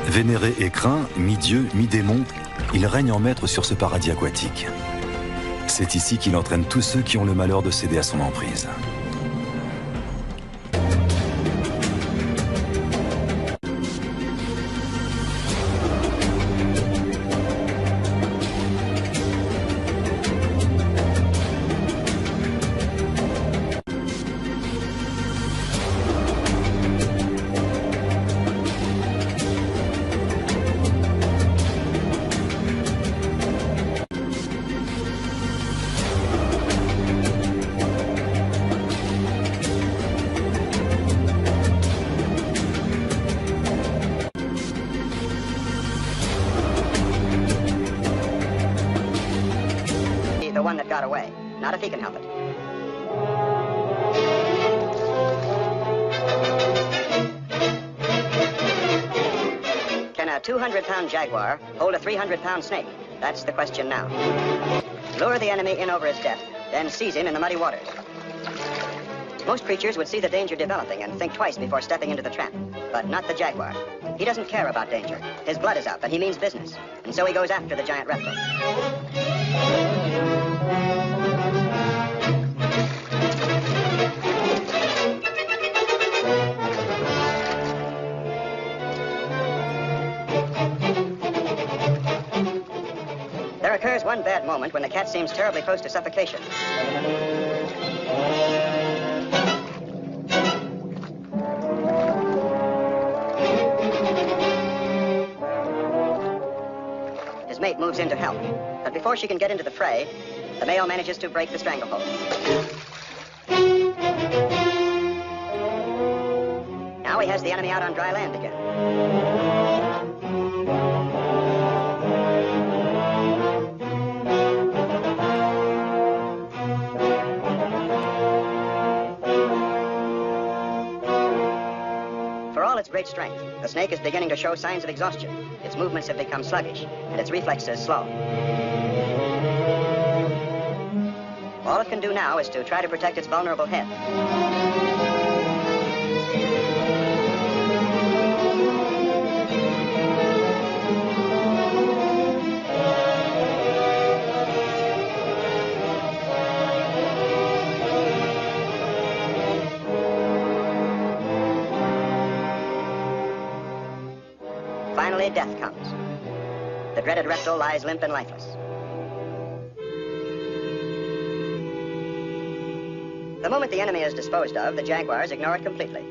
Vénéré et craint, mi-dieu, mi-démon, il règne en maître sur ce paradis aquatique. C'est ici qu'il entraîne tous ceux qui ont le malheur de céder à son emprise. One that got away, not if he can help it. Can a 200-pound jaguar hold a 300-pound snake? That's the question now. Lure the enemy in over his depth, then seize him in the muddy waters. Most creatures would see the danger developing and think twice before stepping into the trap, but not the jaguar. He doesn't care about danger. His blood is up and he means business, and so he goes after the giant reptile. There occurs one bad moment when the cat seems terribly close to suffocation. His mate moves in to help, but before she can get into the fray, the male manages to break the stranglehold. Now he has the enemy out on dry land again. Its great strength, the snake is beginning to show signs of exhaustion. Its movements have become sluggish, and its reflexes slow. All it can do now is to try to protect its vulnerable head. Finally, death comes. The dreaded reptile lies limp and lifeless. The moment the enemy is disposed of, the jaguars ignore it completely.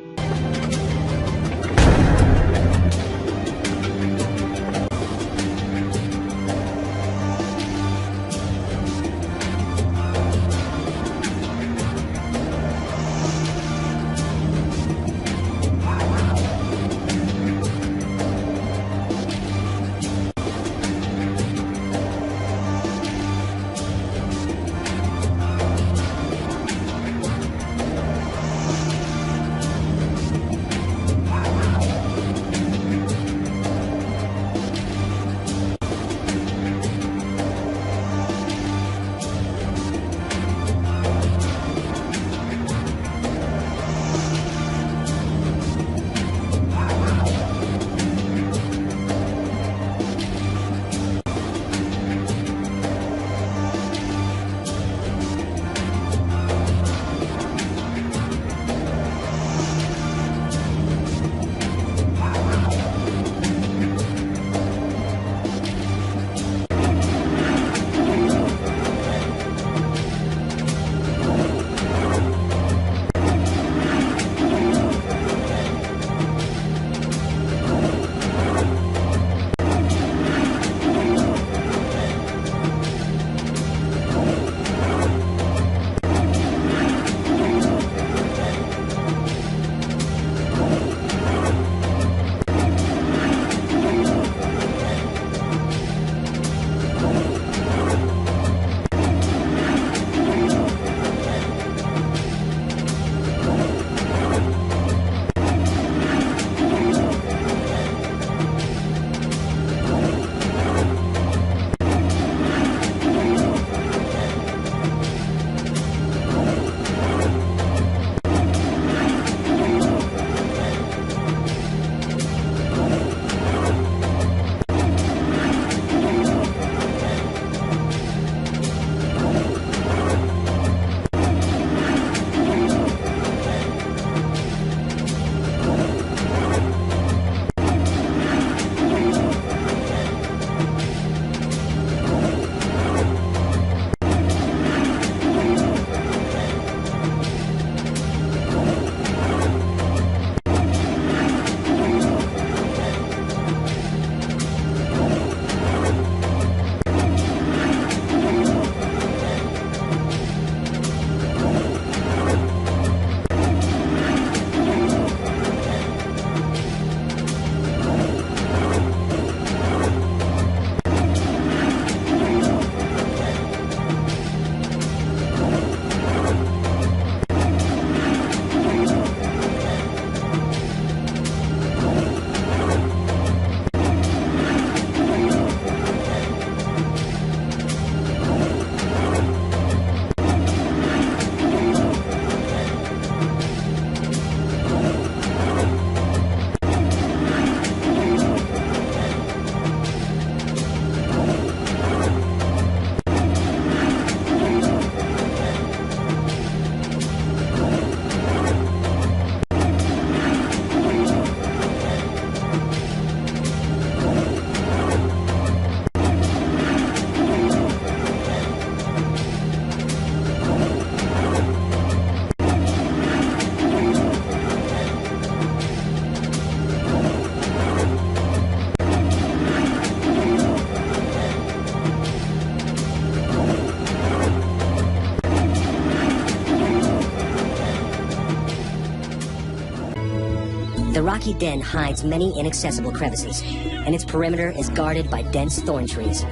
rocky den hides many inaccessible crevices, and its perimeter is guarded by dense thorn trees.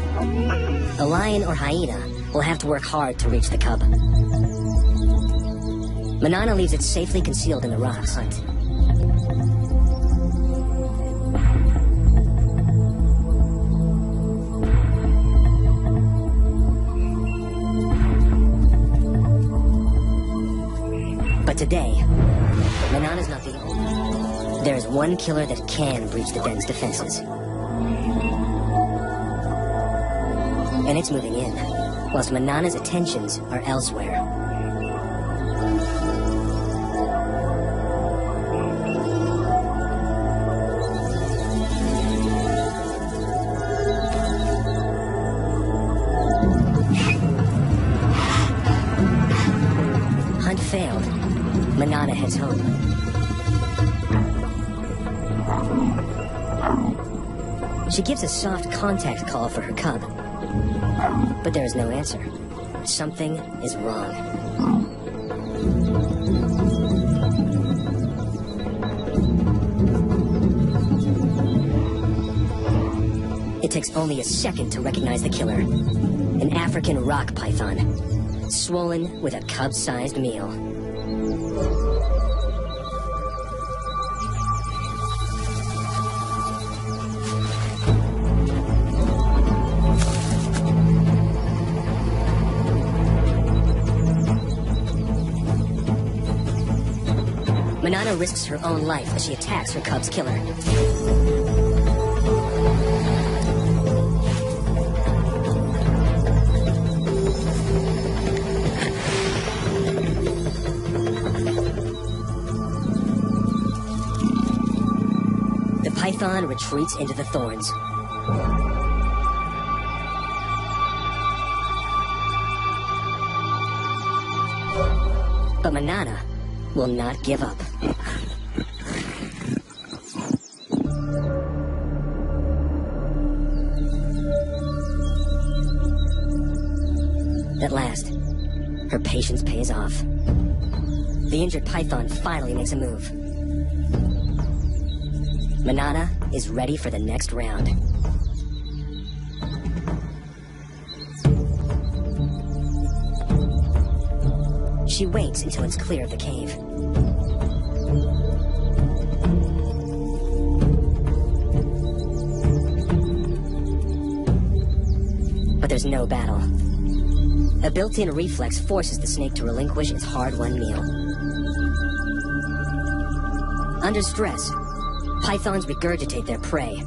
A lion or hyena will have to work hard to reach the cub. Manana leaves it safely concealed in the rocks. But today, Manana's not the only. There is one killer that can breach the den's defenses. And it's moving in, whilst Manana's attentions are elsewhere. Hunt failed. Manana heads home. She gives a soft contact call for her cub, but there is no answer. Something is wrong. It takes only a second to recognize the killer. An African rock python, swollen with a cub-sized meal. Manana risks her own life as she attacks her cub's killer. The python retreats into the thorns. But Manana will not give up. At last, her patience pays off. The injured python finally makes a move. Manana is ready for the next round. She waits until it's clear of the cave. But there's no battle. A built-in reflex forces the snake to relinquish its hard-won meal. Under stress, pythons regurgitate their prey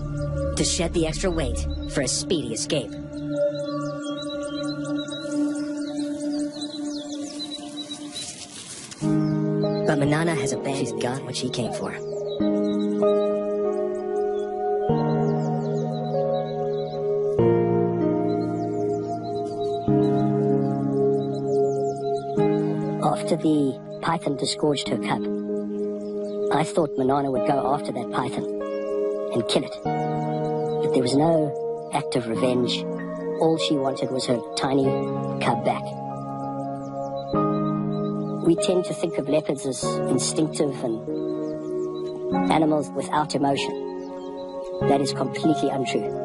to shed the extra weight for a speedy escape. But Manana has abandoned. She's got what she came for. After the python disgorged her cub, I thought Manana would go after that python and kill it. But there was no act of revenge. All she wanted was her tiny cub back. We tend to think of leopards as instinctive and animals without emotion. That is completely untrue.